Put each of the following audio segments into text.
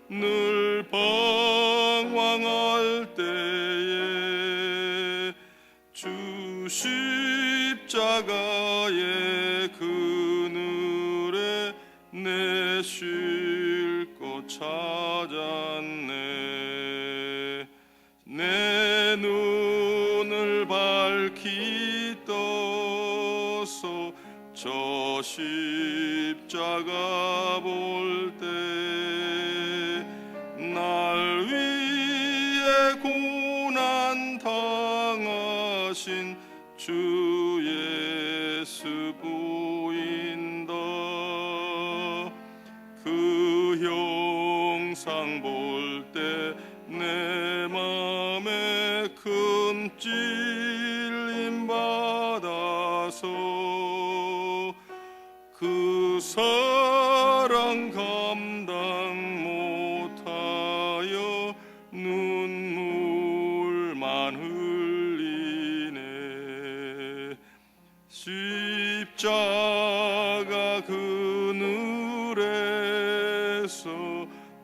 늘 방황할 때에 주 십자가의 그늘에 내 쉴 곳 찾았네. 내 눈을 밝히 떠서 저 십자가 볼 때 날 위해 고난 당하신 주 예수 보인다. 그 형상 볼 때 내 맘에 큰 찔림 받아서 그 사랑 감당 못하여 눈물만 흘리네. 십자가 그늘에서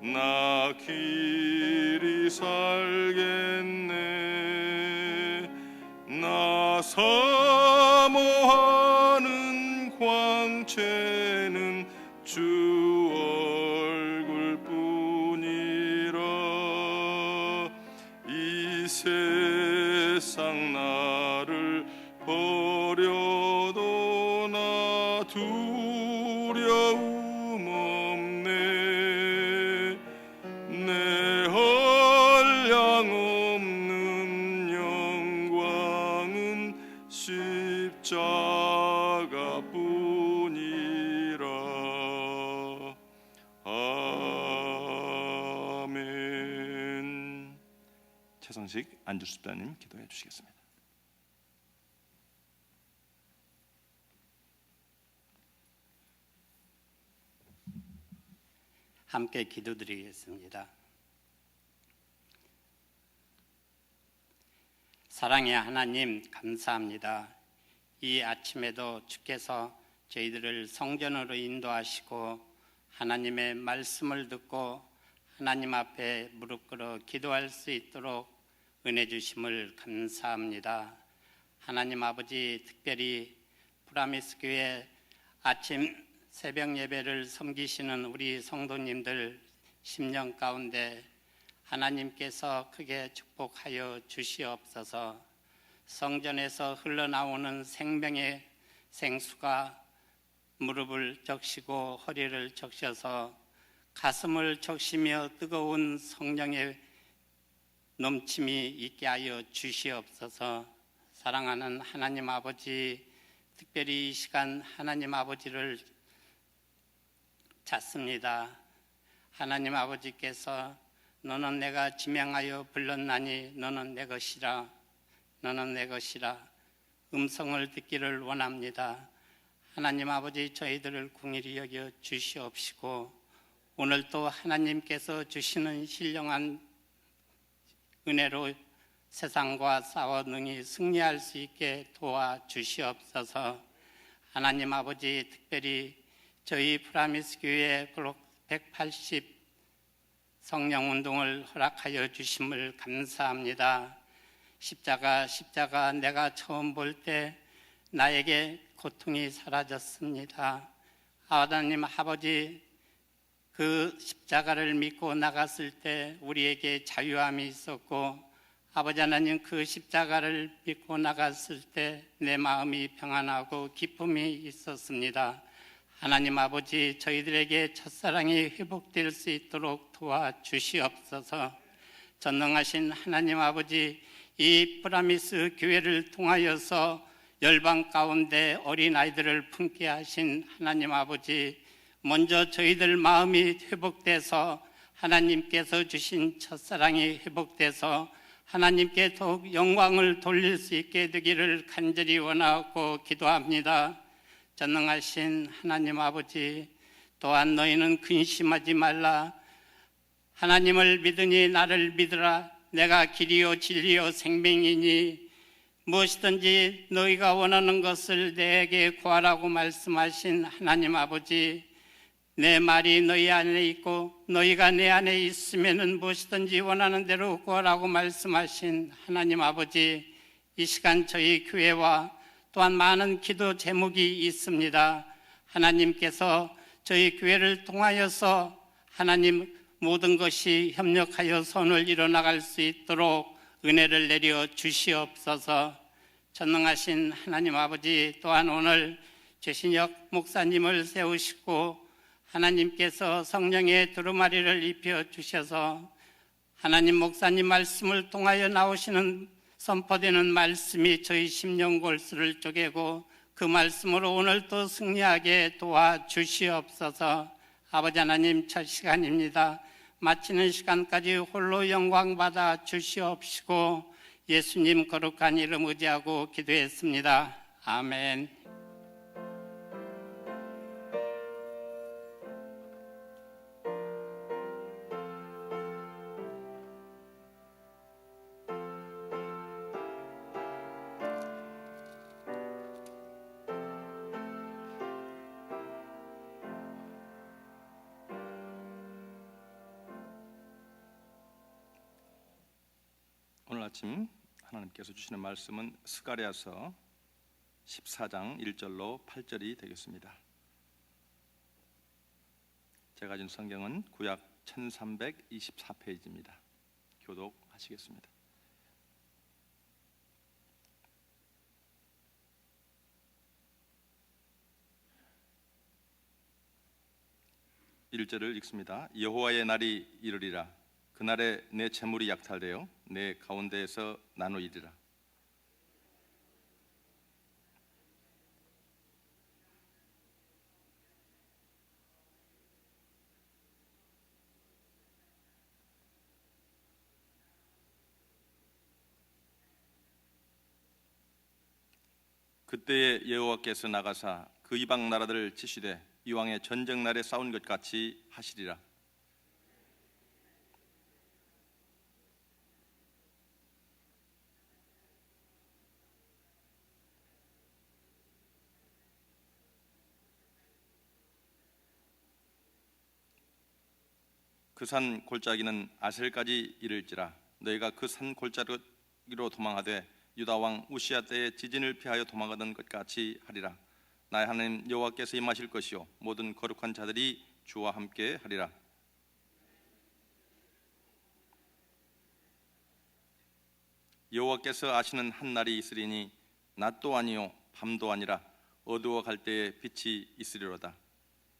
나 길이 살겠네. 나 사모하는 광채는 주 얼굴뿐이라. 이 세상 나를 버려도 나 두려움 없네. 내 한량 없는 영광은 십자가뿐이라. 아멘. 최성식 안주수다님 기도해 주시겠습니다. 함께 기도드리겠습니다. 사랑의 하나님, 감사합니다. 이 아침에도 주께서 저희들을 성전으로 인도하시고 하나님의 말씀을 듣고 하나님 앞에 무릎 꿇어 기도할 수 있도록 은혜 주심을 감사합니다. 하나님 아버지, 특별히 프라미스 교회 아침 새벽 예배를 섬기시는 우리 성도님들 10년 가운데 하나님께서 크게 축복하여 주시옵소서. 성전에서 흘러나오는 생명의 생수가 무릎을 적시고 허리를 적셔서 가슴을 적시며 뜨거운 성령의 넘침이 있게 하여 주시옵소서. 사랑하는 하나님 아버지, 특별히 이 시간 하나님 아버지를 찾습니다. 하나님 아버지께서 너는 내가 지명하여 불렀나니 너는 내 것이라, 너는 내 것이라 음성을 듣기를 원합니다. 하나님 아버지, 저희들을 긍휼히 여겨 주시옵시고 오늘 또 하나님께서 주시는 신령한 은혜로 세상과 싸워 능히 승리할 수 있게 도와주시옵소서. 하나님 아버지, 특별히 저희 프라미스 교회 180 성령운동을 허락하여 주심을 감사합니다. 십자가 내가 처음 볼 때 나에게 고통이 사라졌습니다. 하나님 아버지, 그 십자가를 믿고 나갔을 때 우리에게 자유함이 있었고, 아버지 하나님, 그 십자가를 믿고 나갔을 때 내 마음이 평안하고 기쁨이 있었습니다. 하나님 아버지, 저희들에게 첫사랑이 회복될 수 있도록 도와주시옵소서. 전능하신 하나님 아버지, 이 프라미스 교회를 통하여서 열방 가운데 어린아이들을 품게 하신 하나님 아버지, 먼저 저희들 마음이 회복돼서 하나님께서 주신 첫사랑이 회복돼서 하나님께 더욱 영광을 돌릴 수 있게 되기를 간절히 원하고 기도합니다. 전능하신 하나님 아버지, 또한 너희는 근심하지 말라. 하나님을 믿으니 나를 믿으라. 내가 길이요 진리요 생명이니 무엇이든지 너희가 원하는 것을 내게 구하라고 말씀하신 하나님 아버지, 내 말이 너희 안에 있고 너희가 내 안에 있으면은 무엇이든지 원하는 대로 구하라고 말씀하신 하나님 아버지, 이 시간 저희 교회와 또한 많은 기도 제목이 있습니다. 하나님께서 저희 교회를 통하여서 하나님 모든 것이 협력하여 선을 이뤄나갈 수 있도록 은혜를 내려 주시옵소서. 전능하신 하나님 아버지, 또한 오늘 최신혁 목사님을 세우시고 하나님께서 성령의 두루마리를 입혀 주셔서 하나님 목사님 말씀을 통하여 나오시는 선포되는 말씀이 저희 심령 골수를 쪼개고 그 말씀으로 오늘 또 승리하게 도와주시옵소서. 아버지 하나님, 첫 시간입니다. 마치는 시간까지 홀로 영광 받아 주시옵시고 예수님 거룩한 이름 의지하고 기도했습니다. 아멘. 오늘 아침 하나님께서 주시는 말씀은 스가랴서 14장 1절로 8절이 되겠습니다. 제가 가진 성경은 구약 1324페이지입니다. 교독하시겠습니다. (1절을) 읽습니다. 여호와의 날이 이르리라. 그날에 내 재물이 약탈되어 내 가운데에서 나누이리라. 그때에 여호와께서 나가사 그 이방 나라들을 치시되 이왕의 전쟁 날에 싸운 것 같이 하시리라. 그 산 골짜기는 아셀까지 이를지라. 너희가 그 산 골짜기로 도망하되 유다 왕 우시야 때에 지진을 피하여 도망하던 것 같이 하리라. 나의 하나님 여호와께서 임하실 것이요 모든 거룩한 자들이 주와 함께 하리라. 여호와께서 아시는 한 날이 있으리니 낮도 아니요 밤도 아니라 어두워 갈 때에 빛이 있으리로다.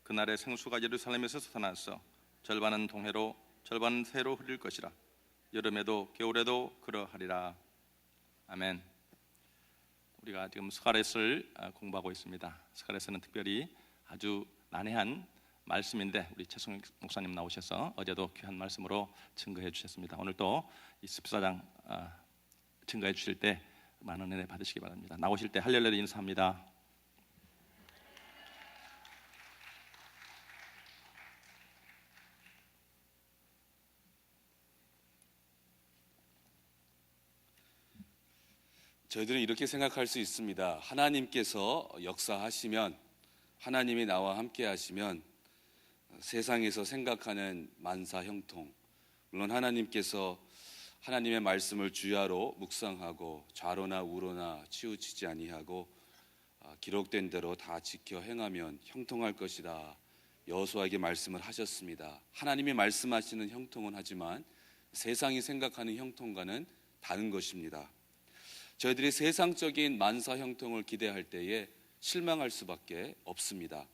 그날에 생수가 예루살렘에서 솟아나서 절반은 동해로 절반은 서해로 흐를 것이라. 여름에도 겨울에도 그러하리라. 아멘. 우리가 지금 스가랴서를 공부하고 있습니다. 스가랴서는 특별히 아주 난해한 말씀인데 우리 최승익 목사님 나오셔서 어제도 귀한 말씀으로 증거해 주셨습니다. 오늘 또 이 14장 증거해 주실 때 많은 은혜 받으시기 바랍니다. 나오실 때 할렐루야 인사합니다. 저희들은 이렇게 생각할 수 있습니다. 하나님께서 역사하시면, 하나님이 나와 함께 하시면 세상에서 생각하는 만사 형통, 물론 하나님께서 하나님의 말씀을 주야로 묵상하고 좌로나 우로나 치우치지 아니하고 기록된 대로 다 지켜 행하면 형통할 것이다. 여호수아에게 말씀을 하셨습니다. 하나님이 말씀하시는 형통은 하지만 세상이 생각하는 형통과는 다른 것입니다. 저희들이 세상적인 만사 형통을 기대할 때에 실망할 수밖에 없습니다.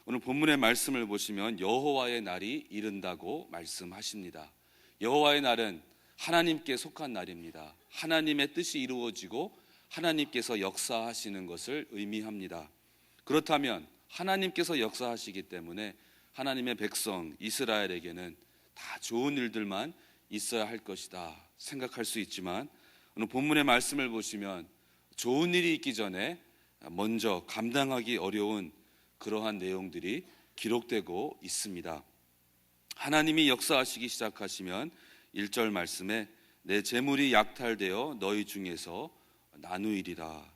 오늘 본문의 말씀을 보시면 여호와의 날이 이른다고 말씀하십니다. 여호와의 날은 하나님께 속한 날입니다. 하나님의 뜻이 이루어지고 하나님께서 역사하시는 것을 의미합니다. 그렇다면 하나님께서 역사하시기 때문에 하나님의 백성 이스라엘에게는 다 좋은 일들만 있어야 할 것이다 생각할 수 있지만 오늘 본문의 말씀을 보시면 좋은 일이 있기 전에 먼저 감당하기 어려운 그러한 내용들이 기록되고 있습니다. 하나님이 역사하시기 시작하시면 1절 말씀에 내 재물이 약탈되어 너희 중에서 나누이리라.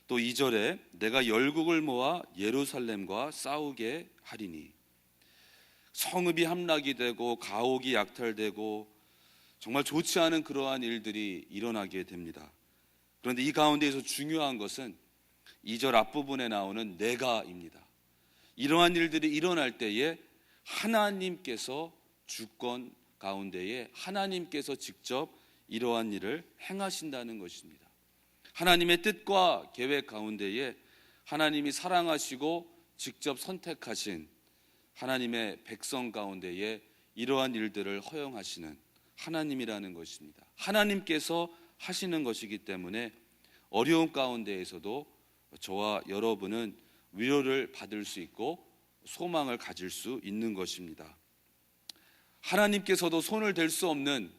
또 2절에 내가 열국을 모아 예루살렘과 싸우게 하리니 성읍이 함락이 되고 가옥이 약탈되고 정말 좋지 않은 그러한 일들이 일어나게 됩니다. 그런데 이 가운데에서 중요한 것은 2절 앞부분에 나오는 내가입니다. 이러한 일들이 일어날 때에 하나님께서 주권 가운데에 하나님께서 직접 이러한 일을 행하신다는 것입니다. 하나님의 뜻과 계획 가운데에 하나님이 사랑하시고 직접 선택하신 하나님의 백성 가운데에 이러한 일들을 허용하시는 하나님이라는 것입니다. 하나님께서 하시는 것이기 때문에 어려운 가운데에서도 저와 여러분은 위로를 받을 수 있고 소망을 가질 수 있는 것입니다. 하나님께서도 손을 댈 수 없는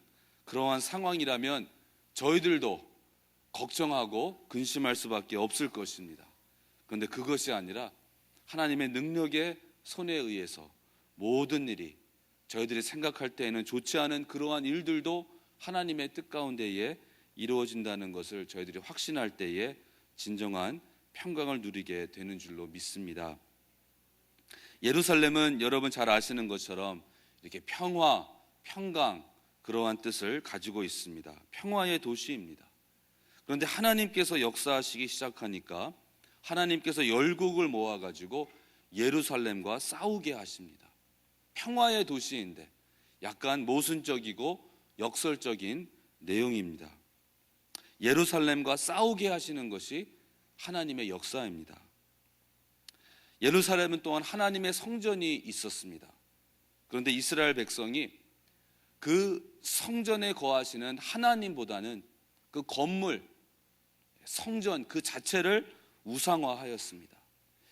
그러한 상황이라면 저희들도 걱정하고 근심할 수밖에 없을 것입니다. 그런데 그것이 아니라 하나님의 능력의 손에 의해서 모든 일이 저희들이 생각할 때에는 좋지 않은 그러한 일들도 하나님의 뜻 가운데에 이루어진다는 것을 저희들이 확신할 때에 진정한 평강을 누리게 되는 줄로 믿습니다. 예루살렘은 여러분 잘 아시는 것처럼 이렇게 평화, 평강 그러한 뜻을 가지고 있습니다. 평화의 도시입니다. 그런데 하나님께서 역사하시기 시작하니까 하나님께서 열국을 모아가지고 예루살렘과 싸우게 하십니다. 평화의 도시인데 약간 모순적이고 역설적인 내용입니다. 예루살렘과 싸우게 하시는 것이 하나님의 역사입니다. 예루살렘은 또한 하나님의 성전이 있었습니다. 그런데 이스라엘 백성이 그 성전에 거하시는 하나님보다는 그 건물, 성전 그 자체를 우상화하였습니다.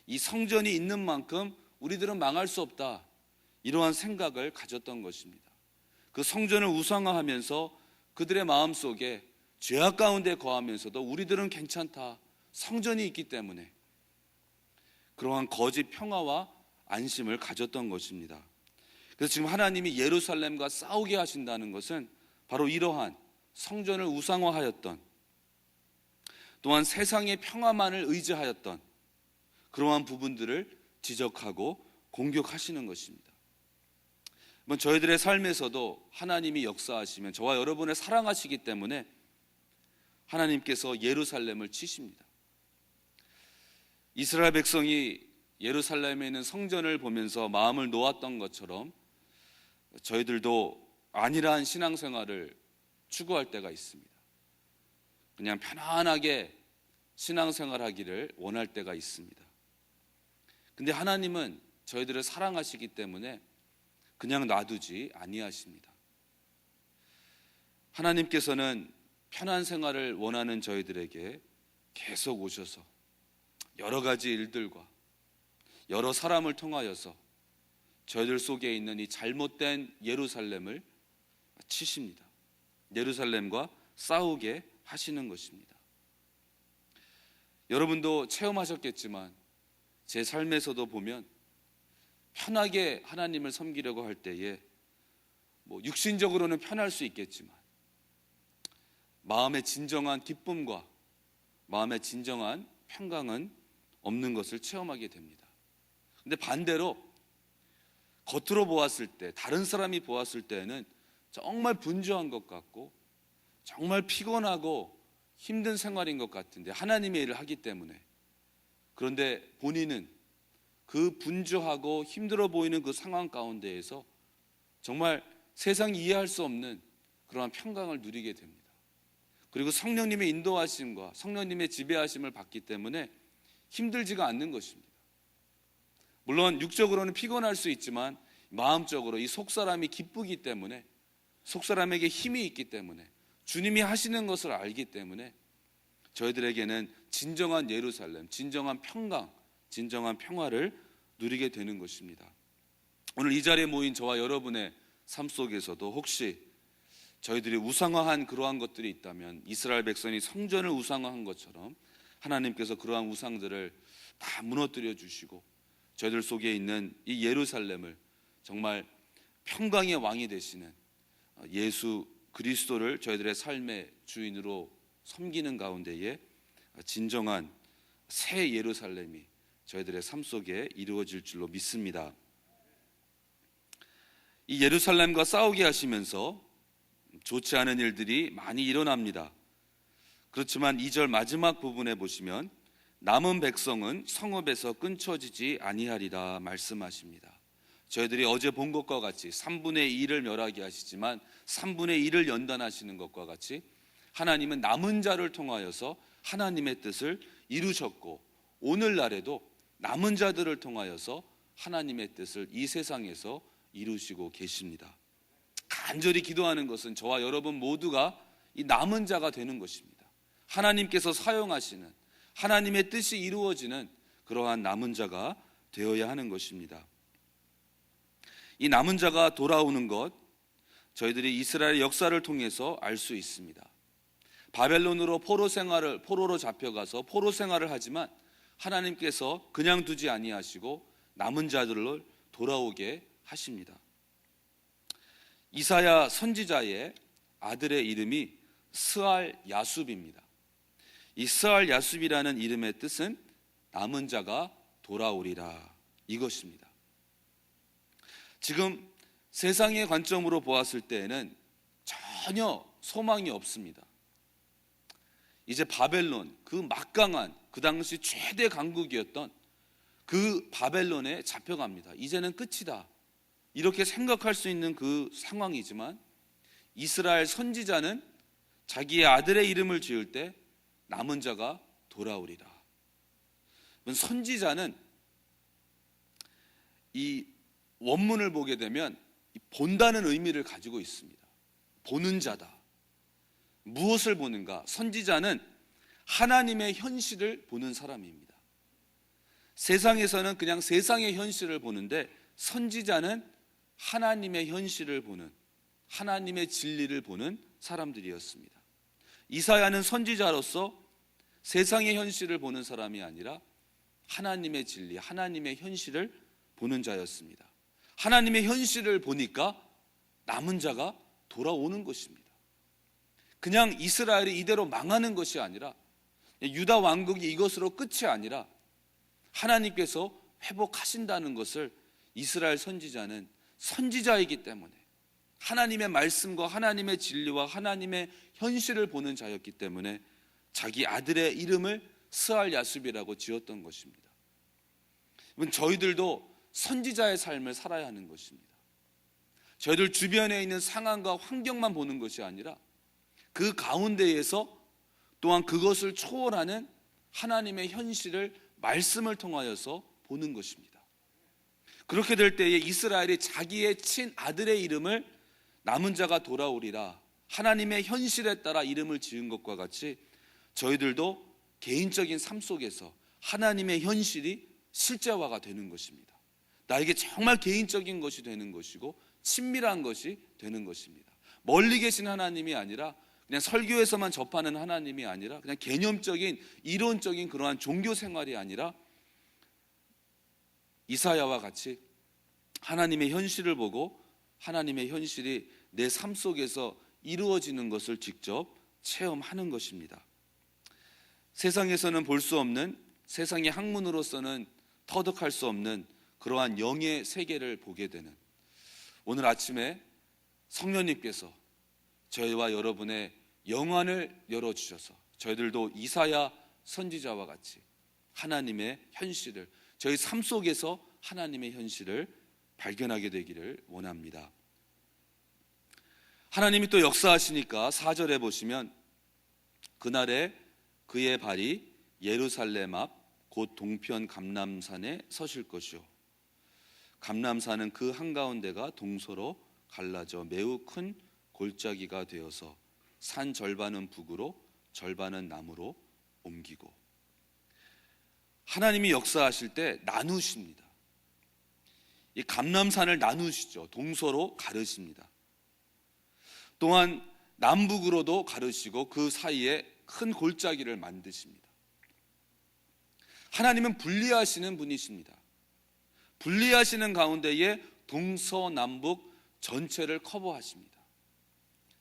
이 성전이 있는 만큼 우리들은 망할 수 없다, 이러한 생각을 가졌던 것입니다. 그 성전을 우상화하면서 그들의 마음속에 죄악 가운데 거하면서도 우리들은 괜찮다, 성전이 있기 때문에 그러한 거짓 평화와 안심을 가졌던 것입니다. 그래서 지금 하나님이 예루살렘과 싸우게 하신다는 것은 바로 이러한 성전을 우상화하였던, 또한 세상의 평화만을 의지하였던 그러한 부분들을 지적하고 공격하시는 것입니다. 저희들의 삶에서도 하나님이 역사하시면 저와 여러분을 사랑하시기 때문에 하나님께서 예루살렘을 치십니다. 이스라엘 백성이 예루살렘에 있는 성전을 보면서 마음을 놓았던 것처럼 저희들도 안일한 신앙생활을 추구할 때가 있습니다. 그냥 편안하게 신앙생활하기를 원할 때가 있습니다. 근데 하나님은 저희들을 사랑하시기 때문에 그냥 놔두지 아니하십니다. 하나님께서는 편한 생활을 원하는 저희들에게 계속 오셔서 여러 가지 일들과 여러 사람을 통하여서 저희들 속에 있는 이 잘못된 예루살렘을 치십니다. 예루살렘과 싸우게 하시는 것입니다. 여러분도 체험하셨겠지만 제 삶에서도 보면 편하게 하나님을 섬기려고 할 때에 육신적으로는 편할 수 있겠지만 마음의 진정한 기쁨과 마음의 진정한 평강은 없는 것을 체험하게 됩니다. 근데 반대로 겉으로 보았을 때, 다른 사람이 보았을 때는 정말 분주한 것 같고 정말 피곤하고 힘든 생활인 것 같은데 하나님의 일을 하기 때문에, 그런데 본인은 그 분주하고 힘들어 보이는 그 상황 가운데에서 정말 세상이 이해할 수 없는 그러한 평강을 누리게 됩니다. 그리고 성령님의 인도하심과 성령님의 지배하심을 받기 때문에 힘들지가 않는 것입니다. 물론 육적으로는 피곤할 수 있지만 마음적으로 이 속사람이 기쁘기 때문에, 속사람에게 힘이 있기 때문에, 주님이 하시는 것을 알기 때문에 저희들에게는 진정한 예루살렘, 진정한 평강, 진정한 평화를 누리게 되는 것입니다. 오늘 이 자리에 모인 저와 여러분의 삶 속에서도 혹시 저희들이 우상화한 그러한 것들이 있다면, 이스라엘 백성이 성전을 우상화한 것처럼 하나님께서 그러한 우상들을 다 무너뜨려 주시고 저희들 속에 있는 이 예루살렘을 정말 평강의 왕이 되시는 예수 그리스도를 저희들의 삶의 주인으로 섬기는 가운데에 진정한 새 예루살렘이 저희들의 삶 속에 이루어질 줄로 믿습니다. 이 예루살렘과 싸우게 하시면서 좋지 않은 일들이 많이 일어납니다. 그렇지만 2절 마지막 부분에 보시면 남은 백성은 성읍에서 끊쳐지지 아니하리라 말씀하십니다. 저희들이 어제 본 것과 같이 3분의 2를 멸하게 하시지만 3분의 1을 연단하시는 것과 같이 하나님은 남은 자를 통하여서 하나님의 뜻을 이루셨고, 오늘날에도 남은 자들을 통하여서 하나님의 뜻을 이 세상에서 이루시고 계십니다. 간절히 기도하는 것은 저와 여러분 모두가 이 남은 자가 되는 것입니다. 하나님께서 사용하시는, 하나님의 뜻이 이루어지는 그러한 남은 자가 되어야 하는 것입니다. 이 남은 자가 돌아오는 것, 저희들이 이스라엘 역사를 통해서 알 수 있습니다. 바벨론으로 포로로 잡혀가서 포로 생활을 하지만 하나님께서 그냥 두지 아니하시고 남은 자들을 돌아오게 하십니다. 이사야 선지자의 아들의 이름이 스알 야숲입니다. 이 스알 야숲이라는 이름의 뜻은 남은 자가 돌아오리라, 이것입니다. 지금 세상의 관점으로 보았을 때에는 전혀 소망이 없습니다. 이제 바벨론, 그 막강한, 그 당시 최대 강국이었던 그 바벨론에 잡혀갑니다. 이제는 끝이다, 이렇게 생각할 수 있는 그 상황이지만 이스라엘 선지자는 자기의 아들의 이름을 지을 때 남은 자가 돌아오리라. 선지자는 이 원문을 보게 되면 본다는 의미를 가지고 있습니다. 보는 자다. 무엇을 보는가? 선지자는 하나님의 현실을 보는 사람입니다. 세상에서는 그냥 세상의 현실을 보는데 선지자는 하나님의 현실을 보는, 하나님의 진리를 보는 사람들이었습니다. 이사야는 선지자로서 세상의 현실을 보는 사람이 아니라 하나님의 진리, 하나님의 현실을 보는 자였습니다. 하나님의 현실을 보니까 남은 자가 돌아오는 것입니다. 그냥 이스라엘이 이대로 망하는 것이 아니라, 유다 왕국이 이것으로 끝이 아니라 하나님께서 회복하신다는 것을 이스라엘 선지자는 선지자이기 때문에, 하나님의 말씀과 하나님의 진리와 하나님의 현실을 보는 자였기 때문에 자기 아들의 이름을 스알 야숲이라고 지었던 것입니다. 저희들도 선지자의 삶을 살아야 하는 것입니다. 저희들 주변에 있는 상황과 환경만 보는 것이 아니라 그 가운데에서 또한 그것을 초월하는 하나님의 현실을 말씀을 통하여서 보는 것입니다. 그렇게 될 때에 이스라엘이 자기의 친아들의 이름을 남은 자가 돌아오리라, 하나님의 현실에 따라 이름을 지은 것과 같이 저희들도 개인적인 삶 속에서 하나님의 현실이 실제화가 되는 것입니다. 나에게 정말 개인적인 것이 되는 것이고 친밀한 것이 되는 것입니다. 멀리 계신 하나님이 아니라, 그냥 설교에서만 접하는 하나님이 아니라, 그냥 개념적인 이론적인 그러한 종교 생활이 아니라 이사야와 같이 하나님의 현실을 보고 하나님의 현실이 내 삶 속에서 이루어지는 것을 직접 체험하는 것입니다. 세상에서는 볼 수 없는, 세상의 학문으로서는 터득할 수 없는 그러한 영의 세계를 보게 되는, 오늘 아침에 성령님께서 저희와 여러분의 영안을 열어주셔서 저희들도 이사야 선지자와 같이 하나님의 현실을, 저희 삶 속에서 하나님의 현실을 발견하게 되기를 원합니다. 하나님이 또 역사하시니까 4절에 보시면 그날에 그의 발이 예루살렘 앞 곧 동편 감람산에 서실 것이요, 감람산은 그 한가운데가 동서로 갈라져 매우 큰 골짜기가 되어서 산 절반은 북으로 절반은 남으로 옮기고. 하나님이 역사하실 때 나누십니다. 이 감람산을 나누시죠. 동서로 가르십니다. 또한 남북으로도 가르시고 그 사이에 큰 골짜기를 만드십니다. 하나님은 분리하시는 분이십니다. 분리하시는 가운데에 동서남북 전체를 커버하십니다.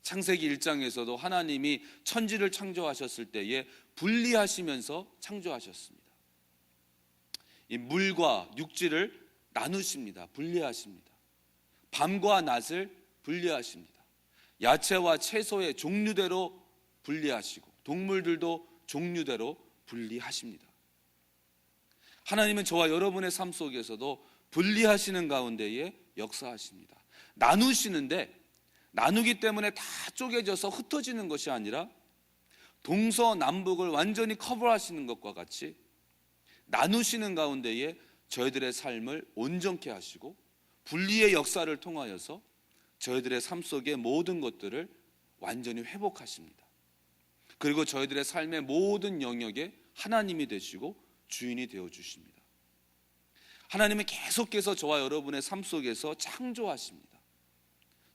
창세기 1장에서도 하나님이 천지를 창조하셨을 때에 분리하시면서 창조하셨습니다. 이 물과 육지를 나누십니다. 분리하십니다. 밤과 낮을 분리하십니다. 야채와 채소의 종류대로 분리하시고 동물들도 종류대로 분리하십니다. 하나님은 저와 여러분의 삶 속에서도 분리하시는 가운데에 역사하십니다. 나누시는데 나누기 때문에 다 쪼개져서 흩어지는 것이 아니라 동서남북을 완전히 커버하시는 것과 같이 나누시는 가운데에 저희들의 삶을 온전케 하시고 분리의 역사를 통하여서 저희들의 삶 속의 모든 것들을 완전히 회복하십니다. 그리고 저희들의 삶의 모든 영역에 하나님이 되시고 주인이 되어주십니다. 하나님은 계속해서 저와 여러분의 삶 속에서 창조하십니다.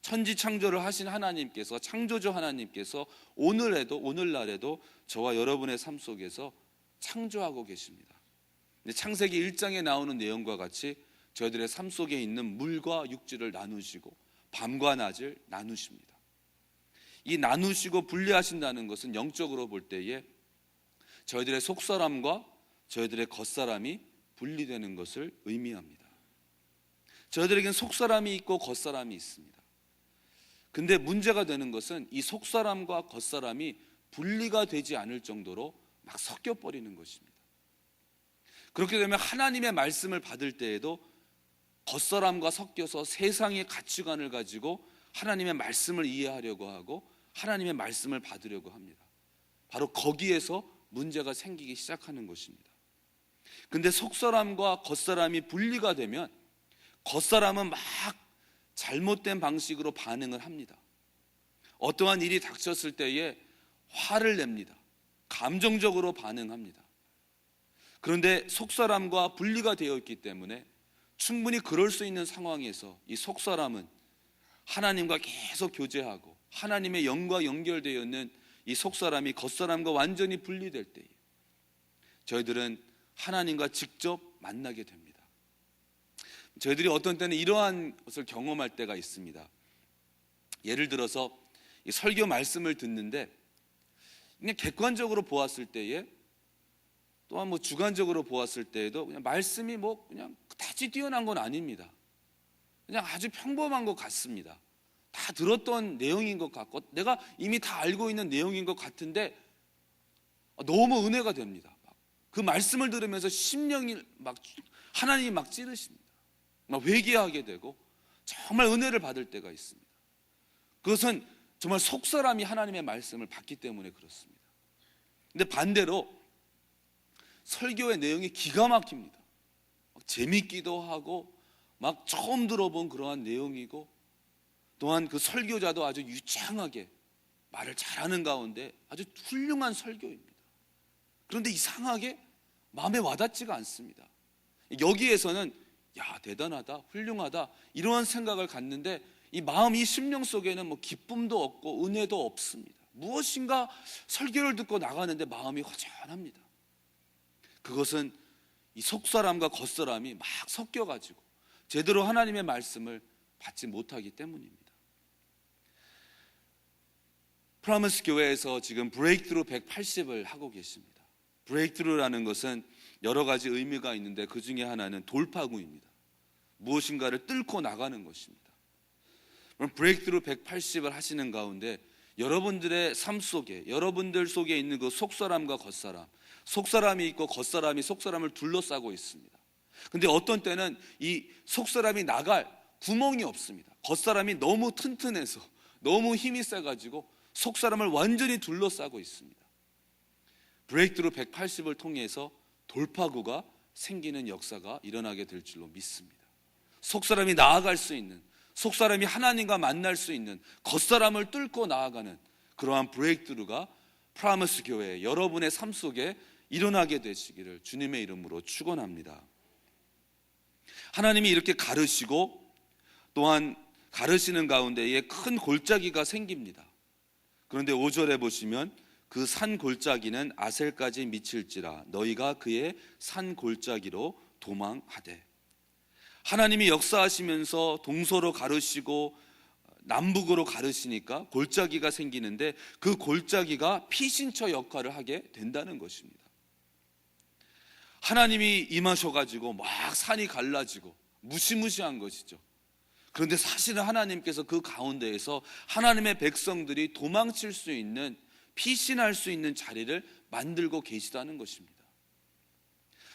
천지창조를 하신 하나님께서, 창조주 하나님께서 오늘날에도 저와 여러분의 삶 속에서 창조하고 계십니다. 창세기 1장에 나오는 내용과 같이 저희들의 삶 속에 있는 물과 육지를 나누시고 밤과 낮을 나누십니다. 이 나누시고 분리하신다는 것은 영적으로 볼 때에 저희들의 속사람과 저희들의 겉사람이 분리되는 것을 의미합니다. 저희들에겐 속사람이 있고 겉사람이 있습니다. 근데 문제가 되는 것은 이 속사람과 겉사람이 분리가 되지 않을 정도로 막 섞여버리는 것입니다. 그렇게 되면 하나님의 말씀을 받을 때에도 겉사람과 섞여서 세상의 가치관을 가지고 하나님의 말씀을 이해하려고 하고 하나님의 말씀을 받으려고 합니다. 바로 거기에서 문제가 생기기 시작하는 것입니다. 근데 속사람과 겉사람이 분리가 되면 겉사람은 막 잘못된 방식으로 반응을 합니다. 어떠한 일이 닥쳤을 때에 화를 냅니다. 감정적으로 반응합니다. 그런데 속사람과 분리가 되어 있기 때문에 충분히 그럴 수 있는 상황에서 이 속사람은 하나님과 계속 교제하고 하나님의 영과 연결되어 있는 이 속사람이 겉사람과 완전히 분리될 때에 저희들은 하나님과 직접 만나게 됩니다. 저희들이 어떤 때는 이러한 것을 경험할 때가 있습니다. 예를 들어서 이 설교 말씀을 듣는데 그냥 객관적으로 보았을 때에 또한 주관적으로 보았을 때에도 그냥 말씀이 그냥 그다지 뛰어난 건 아닙니다. 그냥 아주 평범한 것 같습니다. 다 들었던 내용인 것 같고 내가 이미 다 알고 있는 내용인 것 같은데 너무 은혜가 됩니다. 그 말씀을 들으면서 심령이 하나님이 막 찌르십니다. 막 회개하게 되고 정말 은혜를 받을 때가 있습니다. 그것은 정말 속사람이 하나님의 말씀을 받기 때문에 그렇습니다. 근데 반대로 설교의 내용이 기가 막힙니다. 재밌기도 하고 막 처음 들어본 그러한 내용이고 또한 그 설교자도 아주 유창하게 말을 잘하는 가운데 아주 훌륭한 설교입니다. 그런데 이상하게 마음에 와닿지가 않습니다. 여기에서는 야 대단하다 훌륭하다 이러한 생각을 갖는데 이 마음 이 심령 속에는 기쁨도 없고 은혜도 없습니다. 무엇인가 설교를 듣고 나가는데 마음이 허전합니다. 그것은 이 속사람과 겉사람이 막 섞여가지고 제대로 하나님의 말씀을 받지 못하기 때문입니다. 프라미스 교회에서 지금 브레이크트루 180을 하고 계십니다. 브레이크트루라는 것은 여러 가지 의미가 있는데 그 중에 하나는 돌파구입니다. 무엇인가를 뚫고 나가는 것입니다. 그럼 브레이크트루 180을 하시는 가운데 여러분들의 삶 속에 여러분들 속에 있는 그 속사람과 겉사람 속사람이 있고 겉사람이 속사람을 둘러싸고 있습니다. 근데 어떤 때는 이 속사람이 나갈 구멍이 없습니다. 겉사람이 너무 튼튼해서 너무 힘이 세가지고 속사람을 완전히 둘러싸고 있습니다. 브레이크트루 180을 통해서 돌파구가 생기는 역사가 일어나게 될 줄로 믿습니다. 속사람이 나아갈 수 있는 속사람이 하나님과 만날 수 있는 겉사람을 뚫고 나아가는 그러한 브레이크트루가 프라미스 교회 여러분의 삶 속에 일어나게 되시기를 주님의 이름으로 축원합니다. 하나님이 이렇게 가르시고 또한 가르시는 가운데에 큰 골짜기가 생깁니다. 그런데 5절에 보시면 그 산 골짜기는 아셀까지 미칠지라 너희가 그의 산 골짜기로 도망하되 하나님이 역사하시면서 동서로 가르시고 남북으로 가르시니까 골짜기가 생기는데 그 골짜기가 피신처 역할을 하게 된다는 것입니다. 하나님이 임하셔가지고 막 산이 갈라지고 무시무시한 것이죠. 그런데 사실은 하나님께서 그 가운데에서 하나님의 백성들이 도망칠 수 있는, 피신할 수 있는 자리를 만들고 계시다는 것입니다.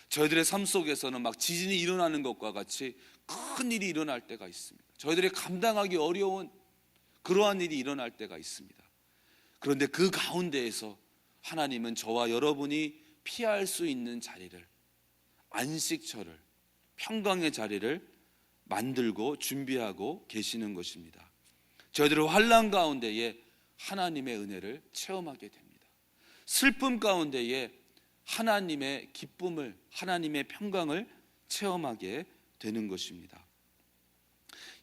저희들의 삶 속에서는 막 지진이 일어나는 것과 같이 큰 일이 일어날 때가 있습니다. 저희들이 감당하기 어려운 그러한 일이 일어날 때가 있습니다. 그런데 그 가운데에서 하나님은 저와 여러분이 피할 수 있는 자리를, 안식처를, 평강의 자리를 만들고 준비하고 계시는 것입니다. 저희들은 환난 가운데에 하나님의 은혜를 체험하게 됩니다. 슬픔 가운데에 하나님의 기쁨을, 하나님의 평강을 체험하게 되는 것입니다.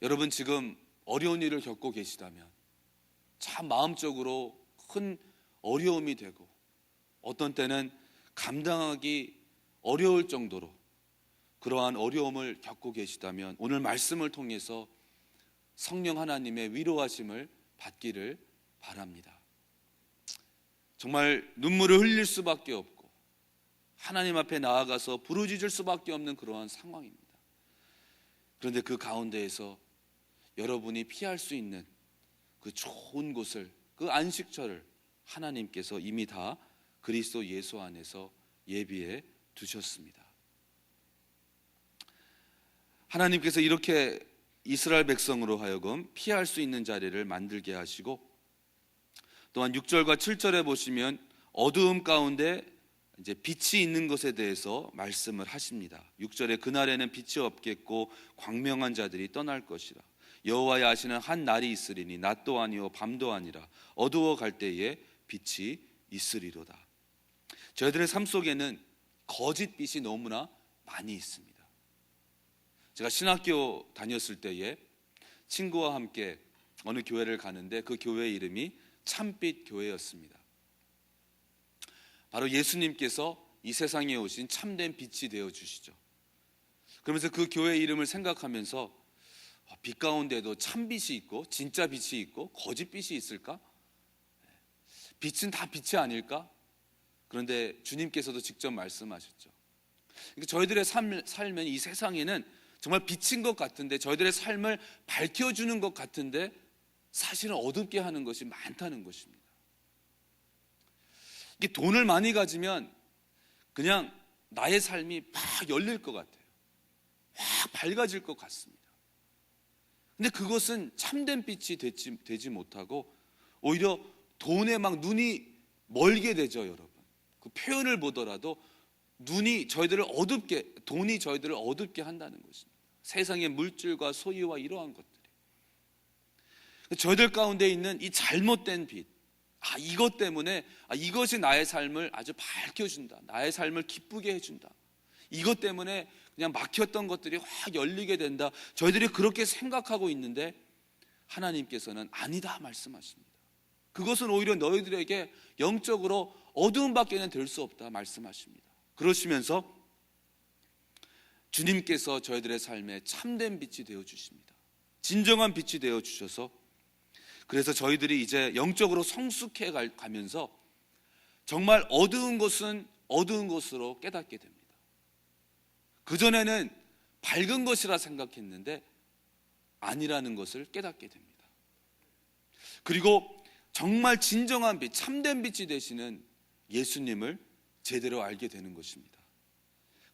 여러분, 지금 어려운 일을 겪고 계시다면 참 마음적으로 큰 어려움이 되고 어떤 때는 감당하기 어려울 정도로 그러한 어려움을 겪고 계시다면 오늘 말씀을 통해서 성령 하나님의 위로하심을 받기를 바랍니다. 정말 눈물을 흘릴 수밖에 없고 하나님 앞에 나아가서 부르짖을 수밖에 없는 그러한 상황입니다. 그런데 그 가운데에서 여러분이 피할 수 있는 그 좋은 곳을, 그 안식처를 하나님께서 이미 다 그리스도 예수 안에서 예비해 두셨습니다. 하나님께서 이렇게 이스라엘 백성으로 하여금 피할 수 있는 자리를 만들게 하시고, 또한 6절과 7절에 보시면 어두움 가운데 이제 빛이 있는 것에 대해서 말씀을 하십니다. 6절에 그날에는 빛이 없겠고 광명한 자들이 떠날 것이라. 여호와의 아시는 한 날이 있으리니 낮도 아니요 밤도 아니라 어두워 갈 때에 빛이 있으리로다. 저희들의 삶 속에는 거짓 빛이 너무나 많이 있습니다. 제가 신학교 다녔을 때에 친구와 함께 어느 교회를 가는데 그 교회 이름이 참빛 교회였습니다. 바로 예수님께서 이 세상에 오신 참된 빛이 되어 주시죠. 그러면서 그 교회 이름을 생각하면서 빛 가운데도 참빛이 있고 진짜 빛이 있고 거짓 빛이 있을까? 빛은 다 빛이 아닐까? 그런데 주님께서도 직접 말씀하셨죠. 그러니까 저희들의 삶은 이 세상에는 정말 빛인 것 같은데, 저희들의 삶을 밝혀주는 것 같은데 사실은 어둡게 하는 것이 많다는 것입니다. 이게 돈을 많이 가지면 그냥 나의 삶이 막 열릴 것 같아요. 확 밝아질 것 같습니다. 근데 그것은 참된 빛이 되지 못하고 오히려 돈에 막 눈이 멀게 되죠, 여러분. 그 표현을 보더라도 돈이 저희들을 어둡게 한다는 것입니다. 세상의 물질과 소유와 이러한 것들이. 저희들 가운데 있는 이 잘못된 빛, 이것 때문에 이것이 나의 삶을 아주 밝혀준다, 나의 삶을 기쁘게 해준다, 이것 때문에 그냥 막혔던 것들이 확 열리게 된다, 저희들이 그렇게 생각하고 있는데 하나님께서는 아니다 말씀하십니다. 그것은 오히려 너희들에게 영적으로 어두움밖에는 될 수 없다 말씀하십니다. 그러시면서 주님께서 저희들의 삶에 참된 빛이 되어 주십니다. 진정한 빛이 되어 주셔서, 그래서 저희들이 이제 영적으로 성숙해 가면서 정말 어두운 것은 어두운 것으로 깨닫게 됩니다. 그전에는 밝은 것이라 생각했는데 아니라는 것을 깨닫게 됩니다. 그리고 정말 진정한 빛, 참된 빛이 되시는 예수님을 제대로 알게 되는 것입니다.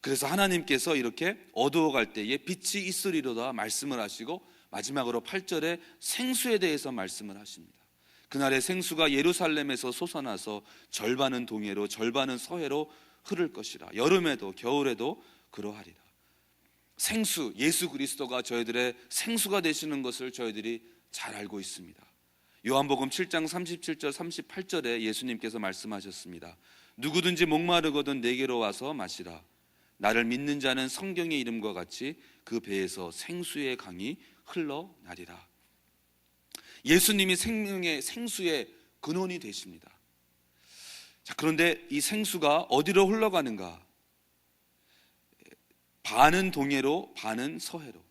그래서 하나님께서 이렇게 어두워갈 때에 빛이 있으리로다 말씀을 하시고, 마지막으로 8절에 생수에 대해서 말씀을 하십니다. 그날의 생수가 예루살렘에서 솟아나서 절반은 동해로 절반은 서해로 흐를 것이라. 여름에도 겨울에도 그러하리라. 생수, 예수 그리스도가 저희들의 생수가 되시는 것을 저희들이 잘 알고 있습니다. 요한복음 7장 37절 38절에 예수님께서 말씀하셨습니다. 누구든지 목마르거든 내게로 와서 마시라. 나를 믿는 자는 성경의 이름과 같이 그 배에서 생수의 강이 흘러나리라. 예수님이 생명의 생수의 근원이 되십니다. 자, 그런데 이 생수가 어디로 흘러가는가? 반은 동해로 반은 서해로.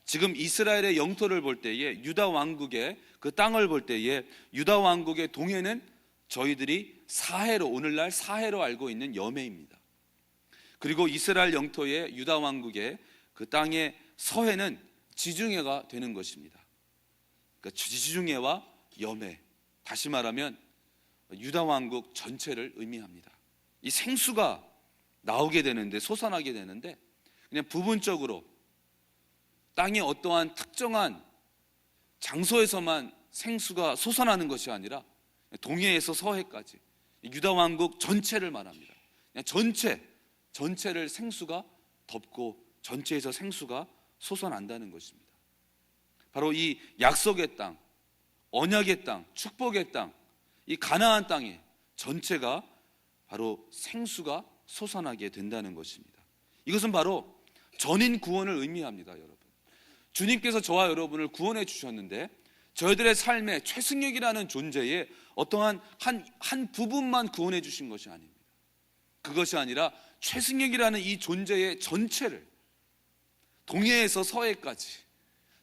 지금 이스라엘의 영토를 볼 때에, 유다 왕국의 그 땅을 볼 때에 유다 왕국의 동해는 저희들이 사해로, 오늘날 사해로 알고 있는 여매입니다. 그리고 이스라엘 영토의 유다 왕국의 그 땅의 서해는 지중해가 되는 것입니다. 그러니까 지중해와 염해, 다시 말하면 유다 왕국 전체를 의미합니다. 이 생수가 나오게 되는데, 솟아나게 되는데, 그냥 부분적으로 땅의 어떠한 특정한 장소에서만 생수가 솟아나는 것이 아니라 동해에서 서해까지 유다 왕국 전체를 말합니다. 그냥 전체를 생수가 덮고 전체에서 생수가 솟아난다는 것입니다. 바로 이 약속의 땅, 언약의 땅, 축복의 땅, 이 가나안 땅의 전체가 바로 생수가 솟아나게 된다는 것입니다. 이것은 바로 전인 구원을 의미합니다, 여러분. 주님께서 저와 여러분을 구원해 주셨는데, 저희들의 삶의 최승역이라는 존재의 어떠한 한 부분만 구원해 주신 것이 아닙니다. 그것이 아니라 최승역이라는 이 존재의 전체를, 동해에서 서해까지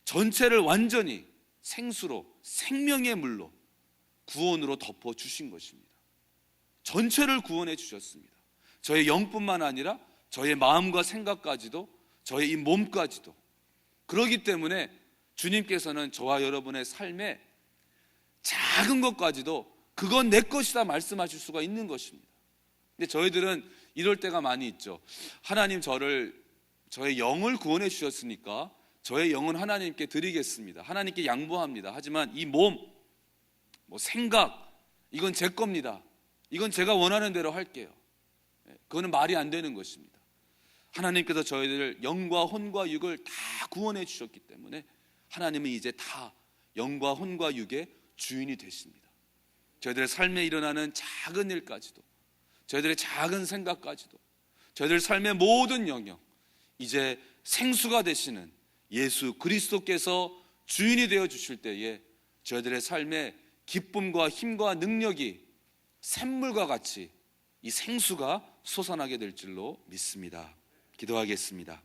전체를 완전히 생수로, 생명의 물로, 구원으로 덮어 주신 것입니다. 전체를 구원해 주셨습니다. 저의 영뿐만 아니라 저의 마음과 생각까지도, 저의 이 몸까지도. 그렇기 때문에 주님께서는 저와 여러분의 삶에 작은 것까지도 그건 내 것이다 말씀하실 수가 있는 것입니다. 근데 저희들은 이럴 때가 많이 있죠. 하나님, 저의 영을 구원해 주셨으니까 저의 영은 하나님께 드리겠습니다. 하나님께 양보합니다. 하지만 이 몸, 생각, 이건 제 겁니다. 이건 제가 원하는 대로 할게요. 그거는 말이 안 되는 것입니다. 하나님께서 저희들 영과 혼과 육을 다 구원해 주셨기 때문에 하나님은 이제 다 영과 혼과 육의 주인이 되십니다. 저희들의 삶에 일어나는 작은 일까지도, 저희들의 작은 생각까지도, 저희들 삶의 모든 영역, 이제 생수가 되시는 예수 그리스도께서 주인이 되어 주실 때에 저희들의 삶의 기쁨과 힘과 능력이 샘물과 같이 이 생수가 솟아나게 될 줄로 믿습니다. 기도하겠습니다.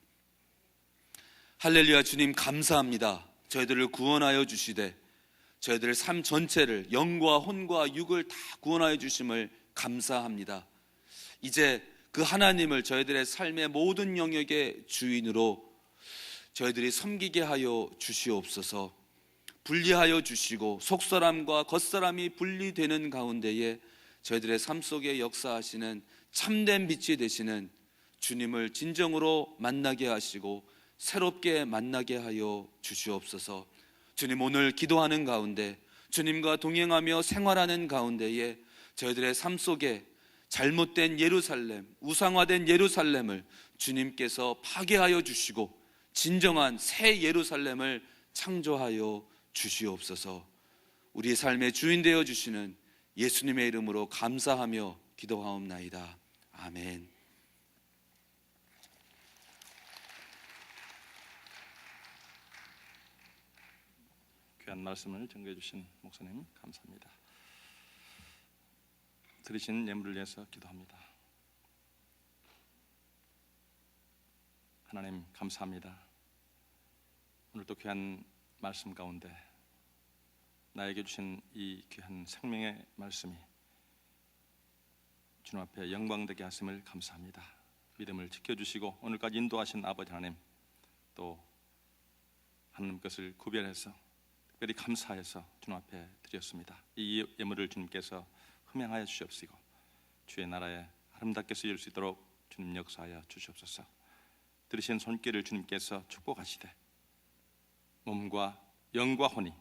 할렐루야. 주님 감사합니다. 저희들을 구원하여 주시되 저희들의 삶 전체를, 영과 혼과 육을 다 구원하여 주심을 감사합니다. 이제 그 하나님을 저희들의 삶의 모든 영역의 주인으로 저희들이 섬기게 하여 주시옵소서. 분리하여 주시고 속사람과 겉사람이 분리되는 가운데에 저희들의 삶 속에 역사하시는 참된 빛이 되시는 주님을 진정으로 만나게 하시고 새롭게 만나게 하여 주시옵소서. 주님, 오늘 기도하는 가운데, 주님과 동행하며 생활하는 가운데에 저희들의 삶 속에 잘못된 예루살렘, 우상화된 예루살렘을 주님께서 파괴하여 주시고 진정한 새 예루살렘을 창조하여 주시옵소서. 우리의 삶의 주인 되어 주시는 예수님의 이름으로 감사하며 기도하옵나이다. 아멘. 귀한 말씀을 전개해 주신 목사님 감사합니다. 드리신 예물을 위해서 기도합니다. 하나님 감사합니다. 오늘도 귀한 말씀 가운데 나에게 주신 이 귀한 생명의 말씀이 주님 앞에 영광되게 하심을 감사합니다. 믿음을 지켜주시고 오늘까지 인도하신 아버지 하나님, 또 하나님 것을 구별해서 특별히 감사해서 주님 앞에 드렸습니다. 이 예물을 주님께서 흠양하여 주시옵시고 주의 나라에 아름답게 쓰일 수 있도록 주님 역사하여 주시옵소서. 들으신 손길을 주님께서 축복하시되 몸과 영과 혼이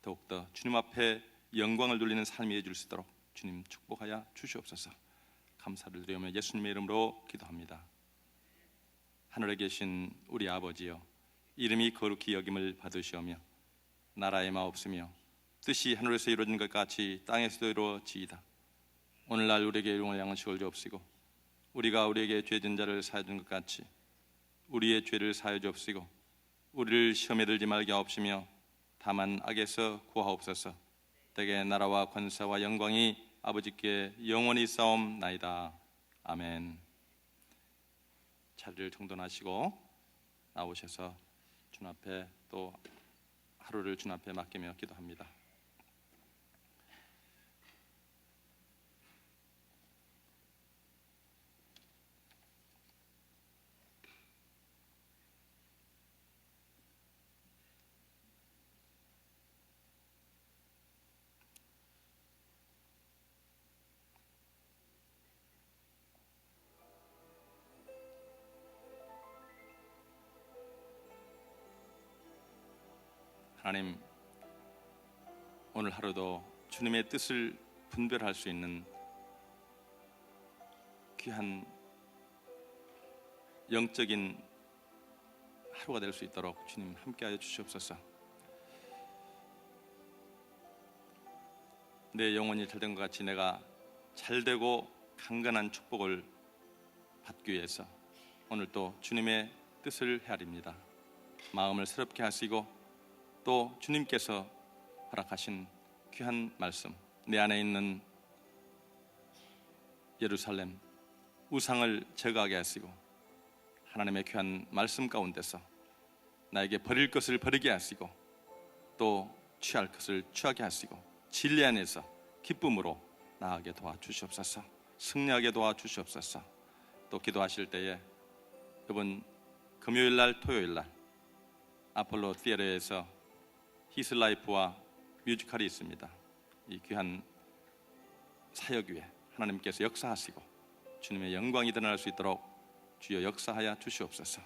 더욱더 주님 앞에 영광을 돌리는 삶이 해줄 수 있도록 주님 축복하여 주시옵소서. 감사를 드리며 예수님의 이름으로 기도합니다. 하늘에 계신 우리 아버지여, 이름이 거룩히 여김을 받으시오며 나라의 마옵시며 뜻이 하늘에서 이루어진 것 같이 땅에서도 이루어지이다. 오늘날 우리에게 일용할 양식을 주옵시고 우리가 우리에게 죄진 자를 사하여 준 것 같이 우리의 죄를 사하여 주옵시고 우리를 시험에 들지 말게 하옵시며 다만 악에서 구하옵소서. 대개 나라와 권세와 영광이 아버지께 영원히 싸움나이다. 아멘. 자리를 정돈하시고 나오셔서 주님 앞에 또 하루를 주님 앞에 맡기며 기도합니다. 하나님, 오늘 하루도 주님의 뜻을 분별할 수 있는 귀한 영적인 하루가 될 수 있도록 주님 함께하여 주시옵소서. 내 영혼이 잘된 것 같이 내가 잘되고 강건한 축복을 받기 위해서 오늘 또 주님의 뜻을 헤아립니다. 마음을 새롭게 하시고 또 주님께서 허락하신 귀한 말씀, 내 안에 있는 예루살렘 우상을 제거하게 하시고 하나님의 귀한 말씀 가운데서 나에게 버릴 것을 버리게 하시고 또 취할 것을 취하게 하시고 진리 안에서 기쁨으로 나아가게 도와주시옵소서. 승리하게 도와주시옵소서. 또 기도하실 때에 이번 금요일날 토요일날 아폴로 티에르에서 히슬라이프와 뮤지컬이 있습니다. 이 귀한 사역 위에 하나님께서 역사하시고 주님의 영광이 드러날 수 있도록 주여 역사하여 주시옵소서.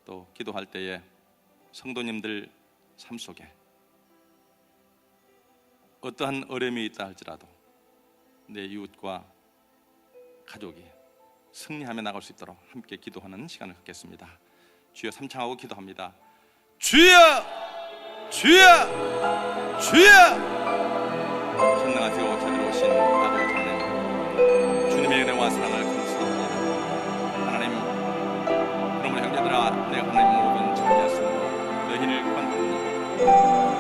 또 기도할 때에 성도님들 삶 속에 어떠한 어려움이 있다 할지라도 내 이웃과 가족이 승리하며 나갈 수 있도록 함께 기도하는 시간을 갖겠습니다. 주여 삼창하고 기도합니다. 주여! 주여! 주여! 전능하시고 자비로우신 아버지 하나님, 주님의 은혜와 사랑을 감사합니다. 하나님, 그러므로 형제들아, 내가 하나님 모든 자비하심으로 너희를 구원하노니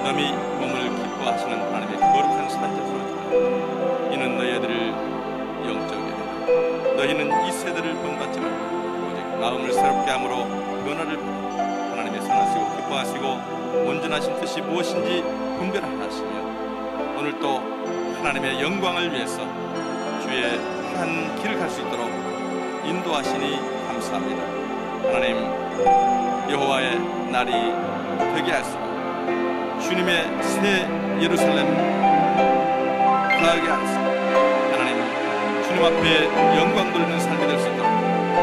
너희 몸을 기뻐하시는 하나님의 거룩한 산자로 주라. 이는 너희들을 영적이라. 너희는 이 세대를 본받지 말고 오직 마음을 새롭게 함으로 변화를 받아 하나님의 선하시고 기뻐하시고 온전하신 뜻이 무엇인지 분별하게 하시며 오늘 또 하나님의 영광을 위해서 주의 한 길을 갈 수 있도록 인도하시니 감사합니다. 하나님, 여호와의 날이 되게 하시고 주님의 새 예루살렘 가게 하시고 하나님, 주님 앞에 영광 돌리는 삶이 될 수 있도록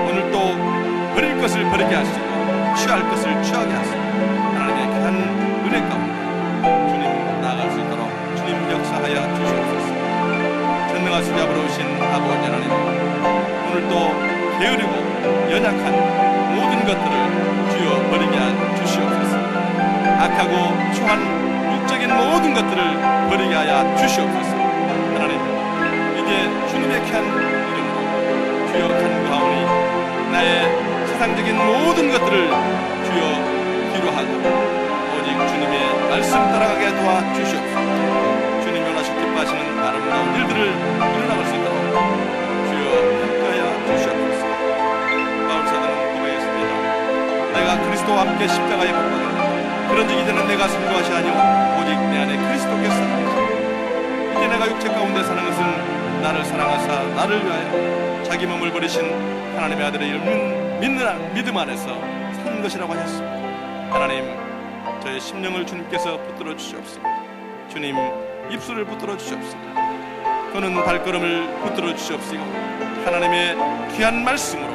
오늘 또 버릴 것을 버리게 하시고 취할 것을 취하게 하시고 하나님의 귀한 은혜 가운데 주님 나아갈 수 있도록 주님 역사하여 주시옵소서. 전능하시고 자비로우신 아버지 하나님, 오늘 또 게으르고 연약한 모든 것들을 주여 버리게 하여 주시옵소서. 악하고 추한 육적인 모든 것들을 버리게 하여 주시옵소서. 하나님, 이제 주님의 귀한 이름으로 주여 간구하오니 나의 세상적인 모든 것들을 주여 뒤로하고 오직 주님의 말씀 따라가게 도와주시옵소서. 주님 원하시고 기뻐하시는 아름다운 일들을 이루어나갈 수 있도록 주여 함께하여 주시옵소서. 바울 사도는 고백했습니다. 내가 그리스도와 함께 십자가에 못 박았다. 그런즉 이제는 내가 승부하시 아니오 오직 내 안에 그리스도께서 사시니 이제 내가 육체 가운데 사는 것은 나를 사랑하사 나를 위하여 자기 몸을 버리신 하나님의 아들의 이름은 믿음 안에서 산 것이라고 하셨습니다. 하나님, 저의 심령을 주님께서 붙들어 주시옵소서. 주님, 입술을 붙들어 주시옵소서. 그는 발걸음을 붙들어 주시옵소서. 하나님의 귀한 말씀으로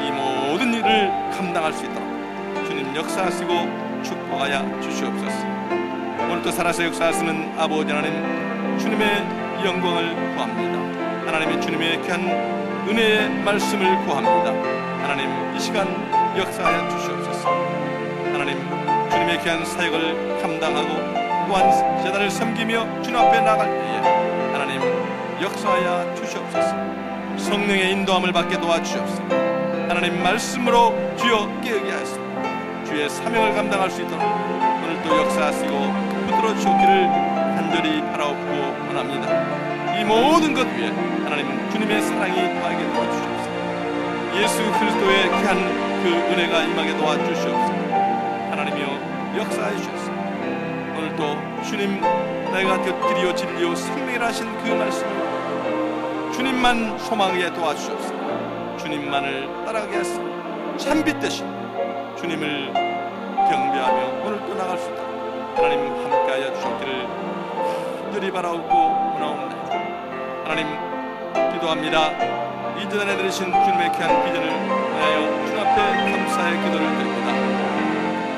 이 모든 일을 감당할 수 있도록 주님 역사하시고 축복하여 주시옵소서. 오늘도 살아서 역사하시는 아버지 하나님, 주님의 영광을 구합니다. 하나님의 주님의 귀한 은혜의 말씀을 구합니다. 하나님, 이 시간 역사하여 주시옵소서. 하나님, 주님의 귀한 사역을 감당하고 또한 제단을 섬기며 주님 앞에 나갈 때에 하나님 역사하여 주시옵소서. 성령의 인도함을 받게 도와주시옵소서. 하나님 말씀으로 주여 깨우게 하시고 주의 사명을 감당할 수 있도록 오늘도 역사하시고 붙들어 주시기를 간절히 바라옵고 원합니다. 이 모든 것 위에 하나님 주님의 사랑이 임하게 도와주시옵소서. 예수 그리스도의 귀한 그 은혜가 임하게 도와주시옵소서. 하나님이여 역사해 주시옵소서. 오늘도 주님, 내가 길이요 진리요 생명이라 하신 그 말씀을 주님만 소망하게 도와주시옵소서. 주님만을 따라가게 하시고 참빛 되신 주님을 경배하며 오늘 또 나갈 수 있도록 하나님 함께하여 주셨기를 간절히 바라옵고 원하옵나이다. 하나님 기도합니다. 이전에 들으신 주님의 귀한 비전을 위하여 주 앞에 감사의 기도를 드립니다.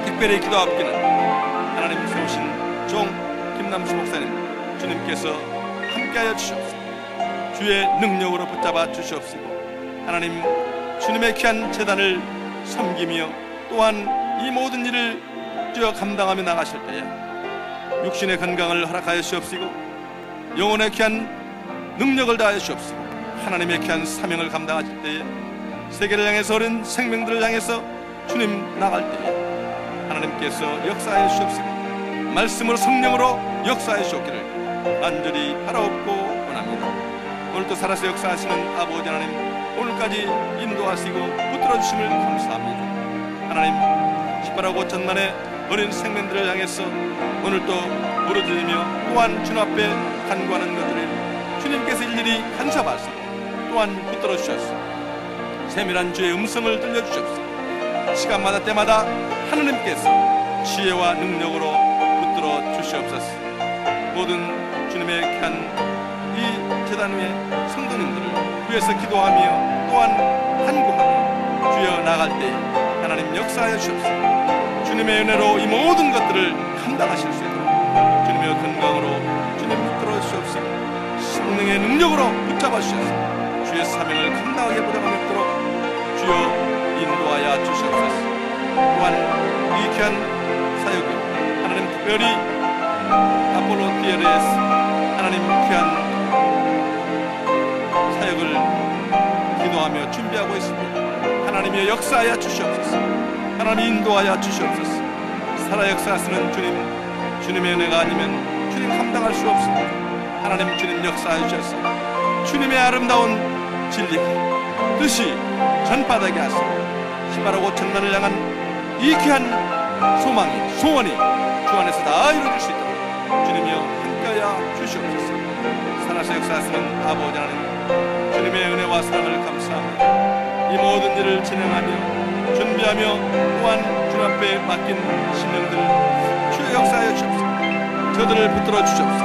특별히 기도합기는 하나님 세우신 종 김남수 목사님 주님께서 함께하여 주시옵소서. 주의 능력으로 붙잡아 주시옵시고 하나님 주님의 귀한 제단을 섬기며 또한 이 모든 일을 주여 감당하며 나가실 때에 육신의 건강을 허락하여 주옵시고 영혼의 귀한 능력을 다하여 주옵시고 하나님의 귀한 사명을 감당하실 때에 세계를 향해서 어린 생명들을 향해서 주님 나갈 때에 하나님께서 역사하여 주옵시고 말씀으로 성령으로 역사하여 주옵기를 간절히 바라옵고 원합니다. 오늘도 살아서 역사하시는 아버지 하나님, 오늘까지 인도하시고 붙들어 주심을 감사합니다. 하나님 18억 5천만의 어린 생명들을 향해서 오늘도 부르짖으며 또한 주님 앞에 간구하는 것들을 주님께서 일일이 간섭하시고 또한 붙들어 주셨소. 세밀한 주의 음성을 들려주셨소. 시간마다 때마다 하나님께서 지혜와 능력으로 붙들어 주시옵소서. 모든 주님의 귀한 이 제단 위의 성도님들을 위해서 기도하며 또한 간구하며 주여 나갈 때 하나님 역사하여 주옵소서. 주님의 은혜로 이 모든 것들을 감당하실 수 있도록 주님의 건강으로 주님 붙들어 주옵소서. 성령의 능력으로 붙잡아 주셔서 주의 사명을 감당하게 보장하도록 주여 인도하여 주시옵소서. 또한 이 귀한 사역을 하나님 특별히 아폴로 디에레스 하나님 귀한 사역을 기도하며 준비하고 있습니다. 하나님의 역사하여 주시옵소서. 하나님 인도하여 주시옵소서. 살아 역사하시는 주님, 주님의 은혜가 아니면 주님 감당할 수 없습니다. 하나님 주님 역사하여 주셔서 주님의 아름다운 진리가 뜻이 전바닥에 하시고 18억 5천만을 향한 이 귀한 소망이 소원이 주 안에서 다 이루어질 수 있도록 주님이여 함께하여 주시옵소서. 살아서 역사하시는 아버지 하나님, 주님의 은혜와 사랑을 감사합니다. 이 모든 일을 진행하며 준비하며 또한 주 앞에 맡긴 신령들 주의 역사하여 주옵소서. 저들을 붙들어 주시옵소서.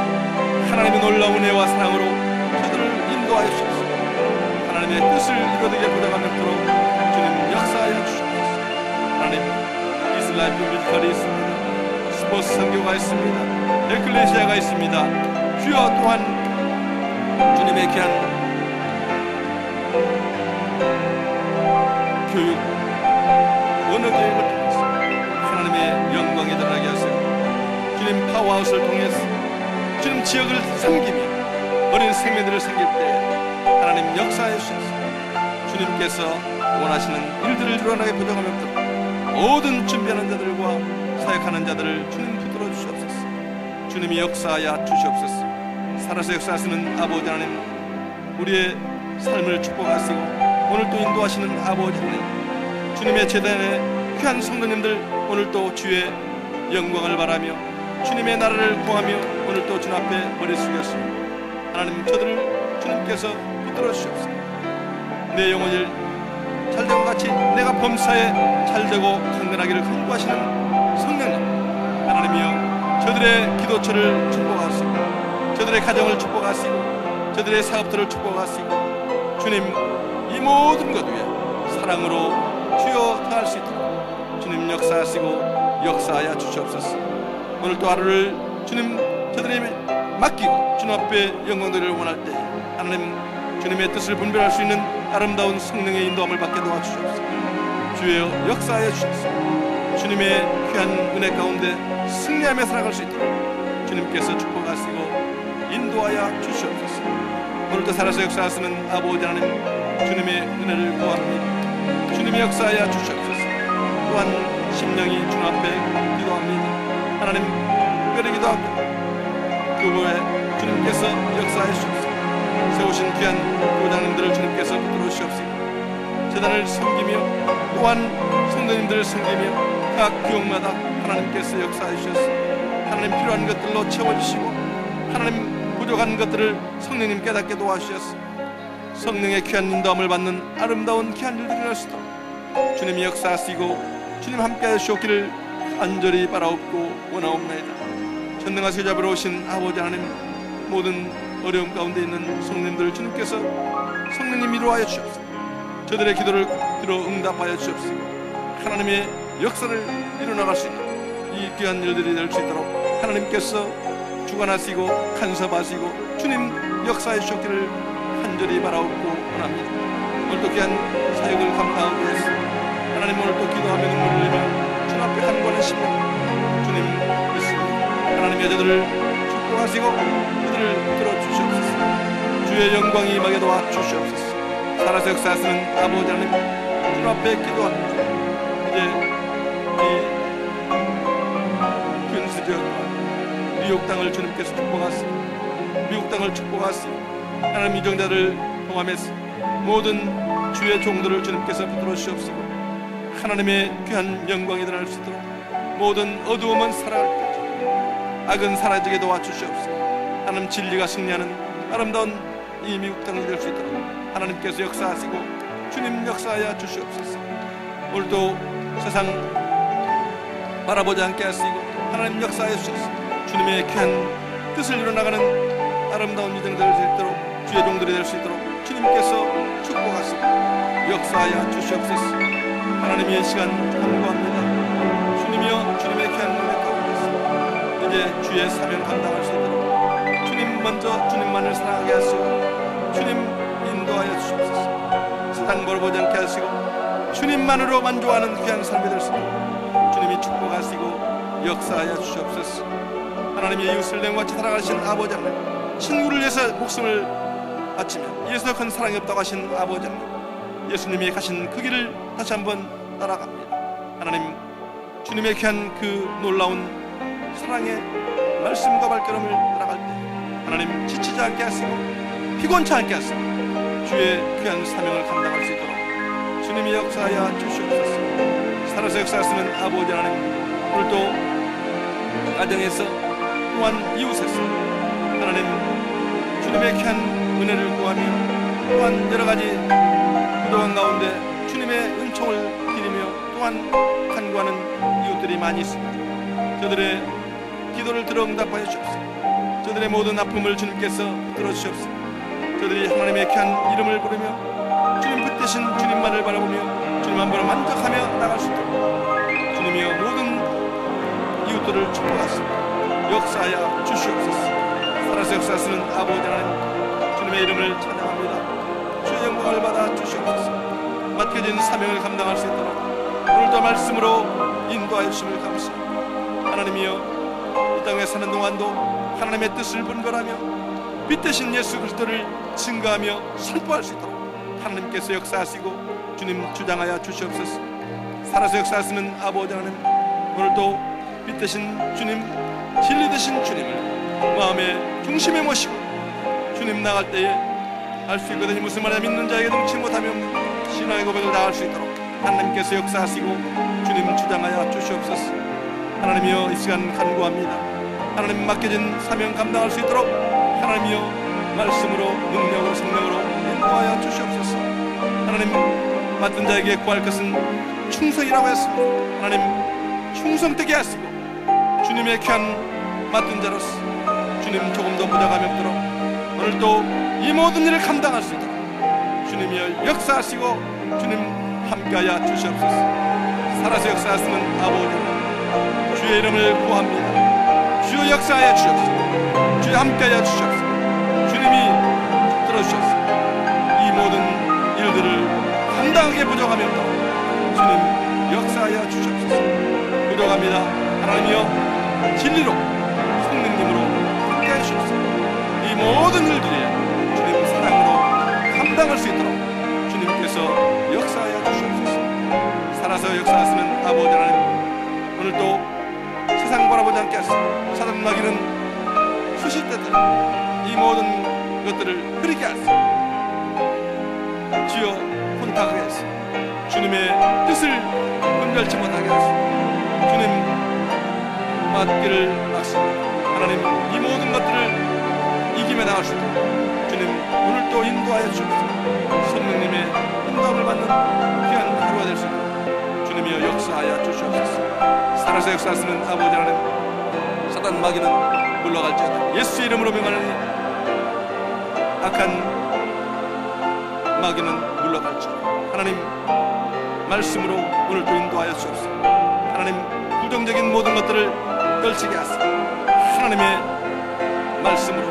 하나님의 놀라운 은혜와 사랑으로 저들을 인도하여 주옵소서. 하나님의 뜻을 이루어지게 보장하도록 주님 역사하여 주시옵소서. 하나님 이슬라이프 뮤지컬이 있습니다. 스포츠 선교가 있습니다. 에클레시아가 있습니다. 주여 또한 주님의 귀한 교육 언어 교육을 통해서 하나님의 영광이 드러나게 하세요. 주님 파워하우스를 통해서 주님 지역을 섬기며 어린 생명들을 섬길 때 하나님 역사해 주셔서 주님께서 원하시는 일들을 일어나게 보장하며 모든 준비하는 자들과 사역하는 자들을 주님 붙들어 주시옵소서. 주님이 역사하여 주시옵소서. 살아서 역사하시는 아버지 하나님, 우리의 삶을 축복하시고 오늘도 인도하시는 아버지 하나님, 주님의 제단의 귀한 성도님들 오늘도 주의 영광을 바라며 주님의 나라를 구하며 오늘도 주님 앞에 머리 숙였습니다. 하나님 저들을 주님께서 붙들어 주시옵소서. 내 영혼을 잘되고 같이 내가 범사에 잘되고 강건하기를 간구하시는 성령님, 하나님이여 저들의 기도처를 축복하시고 저들의 가정을 축복하시고 저들의 사업들을 축복하시고 주님 이 모든 것 위에 사랑으로 주여 다할 수 있도록 주님 역사하시고 역사하여 주시옵소서. 오늘 또 하루를 주님 저들이 맡기고 주님 앞에 영광들을 원할 때 하나님 주님의 뜻을 분별할 수 있는 아름다운 성령의 인도함을 받게 도와주시옵소서. 주여 역사하여 주시옵소서. 주님의 귀한 은혜 가운데 승리하며 살아갈 수 있도록 주님께서 축복하시고 인도하여 주시옵소서. 오늘도 살아서 역사하시는 아버지 하나님, 주님의 은혜를 구합니다. 주님의 역사하여 주시옵소서. 또한 심령이 주님 앞에 기도합니다. 하나님 특별히 기도합니다. 교회에 주님께서 역사하여 주시옵소서. 세우신 귀한 교장님들을 주님께서 붙들어 주시옵소서. 제단을 섬기며 또한 성도님들을 섬기며 각 교육마다 하나님께서 역사해 주셔서 하나님 필요한 것들로 채워주시고 하나님 부족한 것들을 성령님 깨닫게 도와주셔서 성령의 귀한 인도함을 받는 아름다운 귀한 일들이 날 수 있도록 주님이 역사하시고 주님 함께하여 주옵기를 간절히 바라옵고 원하옵나이다. 전능하시고 잡으러 오신 아버지 하나님, 모든 어려움 가운데 있는 성령님들 주님께서 성령님 위로하여 주옵소서. 저들의 기도를 들어 응답하여 주옵소서. 하나님의 역사를 이루어나갈 수 있는 이 귀한 일들이 될 수 있도록 하나님께서 주관하시고 간섭하시고 주님 역사의 주시기를 간절히 바라옵고 원합니다. 오늘도 귀한 사역을 감당하기 위해서 하나님 오늘도 기도하며 눈물을 흘리며 주님 앞에 간구하는 심령 주님 믿습니다. 하나님의 저들을 축복하시고 그들을 붙들어 주시옵소서. 주의 영광이 임하게 도와 주시옵소서. 살아서 역사하시는 아버지 하나님 주님 앞에 기도합니다. 이제 이 근수지역과 미국 땅을 주님께서 축복하시고 미국 땅을 축복하시고 하나님 이정자를 통함해서 모든 주의 종들을 주님께서 붙들어 주시옵시고 하나님의 귀한 영광이 드러날 수 있도록 모든 어두움은 살아갈 때 악은 사라지게 도와주시옵시고 하나님 진리가 승리하는 아름다운 이 미국 땅이 될 수 있도록 하나님께서 역사하시고 주님 역사하여 주시옵소서. 오늘도 세상 바라보지 않게 하시고 하나님 역사하여 주셔서 주님의 귀한 뜻을 이뤄나가는 아름다운 유정들 될 수 있도록 주의 종들이 될 수 있도록 주님께서 축복하시고 역사하여 주시옵소서. 하나님의 시간 간구합니다. 주님이여 주님의 귀한 은혜 가운데서 이제 주의 사명 감당할 수 있도록 주님 먼저 주님만을 사랑하게 하시고 주님 인도하여 주시옵소서. 세상 벌어보지 않게 하시고 주님만으로 만족하는 귀한 삶이 될 수 있도록 주님이 축복하시고 역사하여 주시옵소서. 하나님의 이웃을 내같이 살아가신 아버지 하나님 친구를 위해서 목숨을 바치며 이에서 큰 사랑이 없다고 하신 아버지 하나님 예수님이 가신 그 길을 다시 한번 따라갑니다. 하나님 주님의 귀한 그 놀라운 사랑의 말씀과 발걸음을 따라갈 때 하나님 지치지 않게 하시고 피곤치 않게 하시고 주의 귀한 사명을 감당할 수 있도록 주님이 역사하여 주시옵소서. 살아서 역사하시는 아버지 하나님 오늘도 가정에서 또한 이웃에서 하나님 주님의 귀한 은혜를 구하며 또한 여러가지 부도한 가운데 주님의 은총을 드리며 또한 간구하는 이웃들이 많이 있습니다. 저들의 기도를 들어 응답하여 주옵소서. 저들의 모든 아픔을 주님께서 들어주시옵소서. 저들이 하나님의 귀한 이름을 부르며 주님 붙드신 주님만을 바라보며 주님 한 번을 만족하며 나갈 수 있도록 주님이여 모든 이웃들을 축복하십니다. 역사하여 주시옵소서. 살아서 역사하시는 아버지 하나님 주님의 이름을 찬양합니다. 주의 영광을 받아 주시옵소서. 맡겨진 사명을 감당할 수 있도록 오늘도 말씀으로 인도하여 주심을 감사합니다. 하나님이여 이 땅에 사는 동안도 하나님의 뜻을 분별하며 빛 대신 예수 그리스도를 증거하며 선포할 수 있도록 하나님께서 역사하시고 주님 주장하여 주시옵소서. 살아서 역사하시는 아버지 하나님 오늘도 빛 대신 주님 진리 되신 주님을 마음의 중심에 모시고 주님 나갈 때에 알 수 있거든요. 무슨 말이냐 믿는 자에게 능치 못하며 신앙의 고백을 다할 수 있도록 하나님께서 역사하시고 주님 주장하여 주시옵소서. 하나님이여 이 시간 간구합니다. 하나님 맡겨진 사명 감당할 수 있도록 하나님이여 말씀으로 능력으로 성령으로 인도하여 주시옵소서. 하나님 맡은 자에게 구할 것은 충성이라고 했습니다. 하나님 충성되게 하시고 주님의 귀한 맡은 자로서 주님 조금도 부족함이 없도록 오늘도 이 모든 일을 감당할 수 있도록 주님이 역사하시고 주님 함께하여 주시옵소서. 살아서 역사하시는 아버지 주의 이름을 구합니다. 주의 역사하여 주시옵소서. 주의 함께하여 주시옵소서. 주님이 들어주시옵소서. 이 모든 일들을 감당하게 부족함이 없도록 주님 역사하여 주시옵소서. 부족합니다. 하나님이여 진리로 성령님으로 함께하여 주시옵소서. 이 모든 일들이 주님 사랑으로 감당할 수 있도록 주님께서 역사하여 주시옵소서. 살아서 역사하시는 아버지 하나님 오늘도 세상 바라보지 않게 하시고 사단 마귀는 수십 때들 이 모든 것들을 흐리게 하시고 주여 혼탁하게 하시고 주님의 뜻을 분별치 못하게 하시고 주님 맞기를 막습니다. 하나님 이 모든 것들을 이김에 나갈 수 있도록 주님 오늘도 인도하여 주옵소서. 성령님의 인도함을 받는 귀한 하루가 될 수 있도록 주님이여 역사하여 주시옵소서. 살아서 역사하시는 아버지 하나님 사단 마귀는 물러갈지어다. 예수의 이름으로 명하노니 악한 마귀는 물러갈지어다. 하나님 말씀으로 오늘도 인도하여 주옵소서. 하나님 부정적인 모든 것들을 떨치게 하시고 하나님의 말씀으로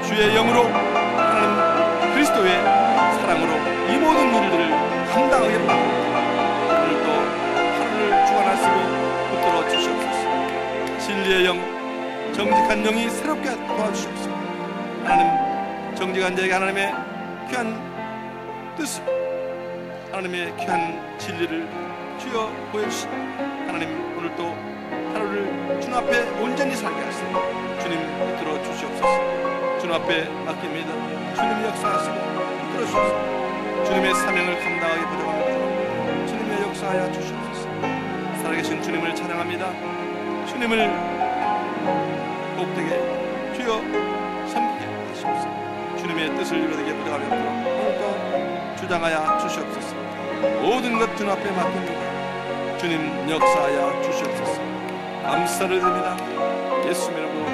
주의 영으로 하나님 그리스도의 사랑으로 이 모든 일들을 감당하기를 바랍니다. 오늘도 하루를 주관하시고 붙들어 주시옵소서. 진리의 영, 정직한 영이 새롭게 도와주시옵소서. 하나님, 정직한 자에게 하나님의 귀한 뜻을, 하나님의 귀한 진리를 주여 보여주시고 하나님, 오늘도 하루를 주님 앞에 온전히 살게 하시고 주님 붙들어 주시옵소서. 주님 앞에 맡깁니다. 주님이 역사하시고 붙들어 주시옵소서. 주님의 사명을 감당하게 부족합니다. 주님의 역사하여 주시옵소서. 살아계신 주님을 찬양합니다. 주님을 복되게 주여 섬기게 하시옵소서. 주님의 뜻을 이루게 부족함이 없도록 오늘도 주장하여 주시옵소서. 모든 것 주님 앞에 맡깁니다. 주님 역사하여 주시옵소서. 감사를 드립니다. 예수 이름으로.